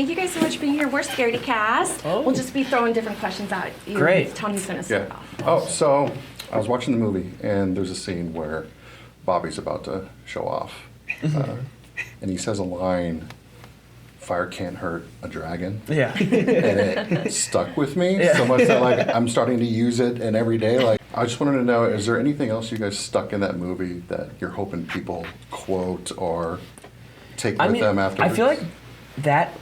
Thank you guys so much for being here. We're Scaredycast. Oh. We'll just be throwing different questions at you. Great. Tony's going to start off. Oh, so I was watching the movie, and there's a scene where Bobby's about to show off. And he says a line, "Fire can't hurt a dragon." Yeah. And it stuck with me so much that like I'm starting to use it in every day. Like, I just wanted to know, is there anything else you guys stuck in that movie that you're hoping people quote or take with them afterwards? I feel like that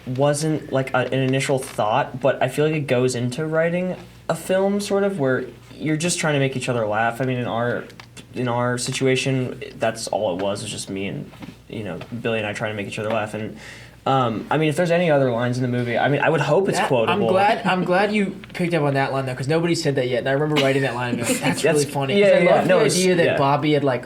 wasn't like an initial thought, but I feel like it goes into writing a film sort of where you're just trying to make each other laugh. I mean, in our situation, that's all it was just me and Billy and I trying to make each other laugh. And I mean, if there's any other lines in the movie, I mean, I would hope it's quotable. I'm glad you picked up on that line though, because nobody said that yet. And I remember writing that line and being like, that's really funny. Yeah, I love the it's idea that Bobby had like.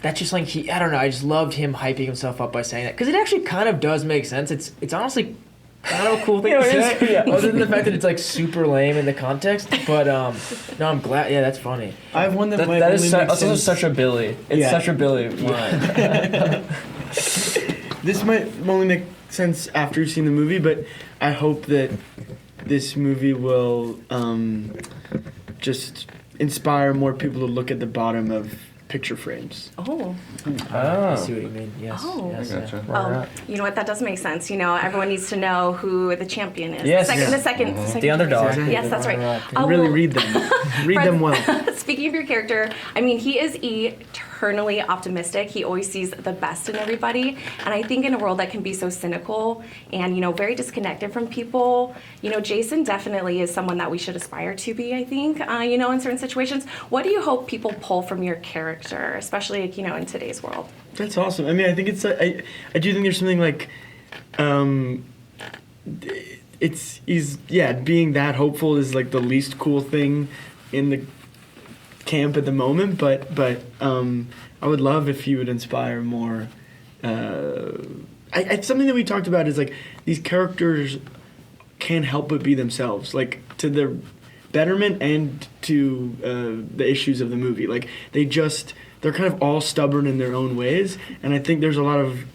That's just like I don't know. I just loved him hyping himself up by saying that because it actually kind of does make sense. It's honestly kind of a cool thing to say, other than the fact that it's like super lame in the context. But no, I'm glad. Yeah, that's funny. I have one that might that only is make sense. also such a Billy. It's such a Billy line. This might only make sense after you've seen the movie, but I hope that this movie will just inspire more people to look at the bottom of picture frames. Oh. I see what you mean. Yes. Oh. Yes, I gotcha. You know what? That does make sense. Everyone needs to know who the champion is. Yes. The second The underdog. Yes, that's right. Really read them. Read them well. Speaking of your character, I mean, he is eternally optimistic. He always sees the best in everybody. And I think in a world that can be so cynical and, very disconnected from people, Jason definitely is someone that we should aspire to be, I think, in certain situations. What do you hope people pull from your character, especially, in today's world? That's awesome. I mean, I think it's I do think there's something like being that hopeful is like the least cool thing in the camp at the moment, but I would love if you would inspire more. Something that we talked about is like these characters can't help but be themselves, like to their betterment and to the issues of the movie. Like they're kind of all stubborn in their own ways, and I think there's a lot of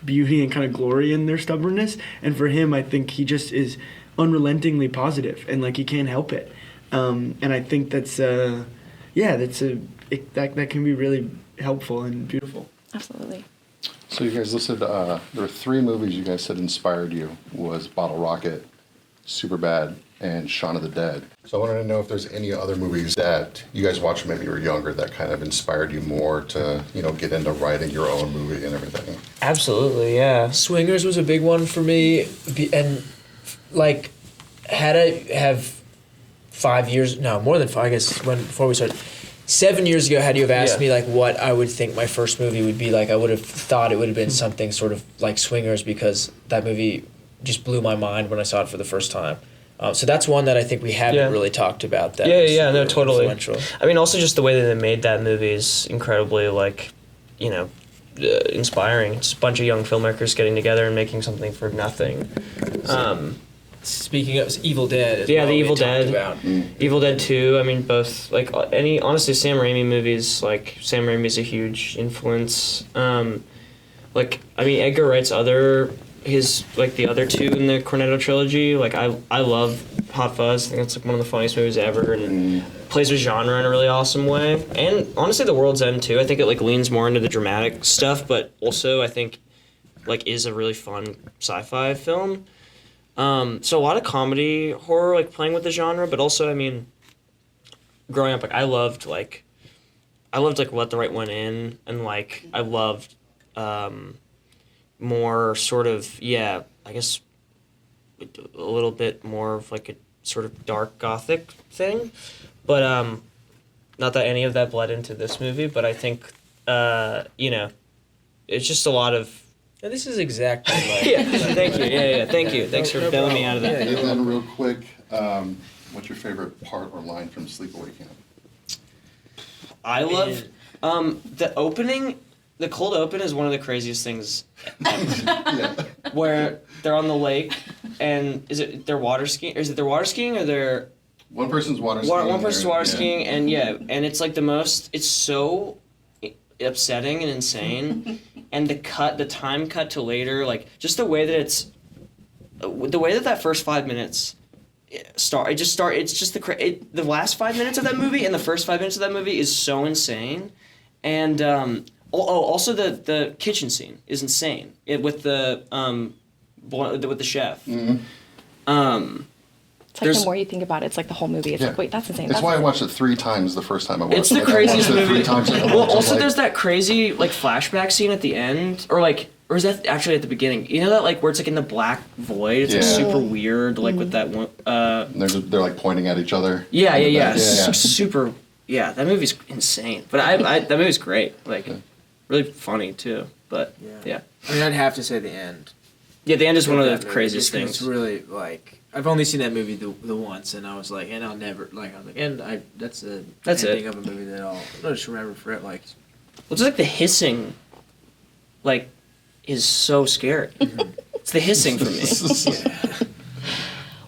beauty and kind of glory in their stubbornness. And for him, I think he just is unrelentingly positive, and like he can't help it. And I think that can be really helpful and beautiful. Absolutely. So you guys listed, there were 3 movies you guys said inspired you, was Bottle Rocket, Superbad, and Shaun of the Dead. So I wanted to know if there's any other movies that you guys watched when maybe you were younger that kind of inspired you more to, get into writing your own movie and everything. Absolutely, yeah. Swingers was a big one for me, and like had I have 5 years, no, more than 5, I guess, before we started. 7 years ago, had you have asked me like what I would think my first movie would be like, I would have thought it would have been something sort of like Swingers, because that movie just blew my mind when I saw it for the first time. So that's one that I think we haven't really talked about. That no, totally. Influential. I mean, also just the way that they made that movie is incredibly inspiring. It's a bunch of young filmmakers getting together and making something for nothing. Speaking of Evil Dead, the Evil Dead, Evil Dead 2. I mean, both honestly, Sam Raimi movies. Like Sam Raimi's a huge influence. Edgar Wright's the other 2 in the Cornetto trilogy. Like I love Hot Fuzz. I think it's like one of the funniest movies ever, and plays with genre in a really awesome way. And honestly, The World's End too. I think it leans more into the dramatic stuff, but also I think is a really fun sci-fi film. So a lot of comedy, horror, playing with the genre, but also, I mean, growing up, I loved Let the Right One In, and I loved more sort of, I guess a little bit more of a sort of dark gothic thing, but not that any of that bled into this movie, but I think it's just a lot of. Now, this is exactly thank you. Thank you. Thanks for bailing me out of that. And then real quick, what's your favorite part or line from Sleepaway Camp? I love the opening. The cold open is one of the craziest things ever. Where they're on the lake, and they're water skiing? Or is it they're water skiing, or they're... One person's water skiing. One person's water skiing, and and it's the most... It's so upsetting and insane, and the time cut to later, like just the way that first 5 minutes it's just the last 5 minutes of that movie and the first 5 minutes of that movie is so insane, and also the kitchen scene is insane with the chef. Mm-hmm. It's like the more you think about it, it's like the whole movie. It's like, wait, that's insane. It's That's why I insane. watched it 3 times the first time I watched it. It's the Like, craziest I watched it movie. 3 times. Well, also there's that crazy like flashback scene at the end, or is that actually at the beginning? You know that like where it's like in the black void. It's like Yeah. super weird, like with that one. They're like pointing at each other. Yeah. Yeah. Super. Yeah, that movie's insane. But that movie's great. Like, really funny too. But yeah. I mean, I'd have to say the end. Yeah, the end is one of That the movie, craziest just 'cause things. It's really like I've only seen that movie the once, and I was like, and I'll never like. I was like, and that's the ending of a movie that I'll just remember for it. Like, Well, just like the hissing, like, is so scary. It's the hissing for me.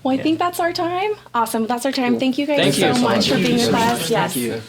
Well, I think that's our time. Awesome. That's our time. Thank you guys Thank you so so much much. for being with Thank us. you. Yes. thank you.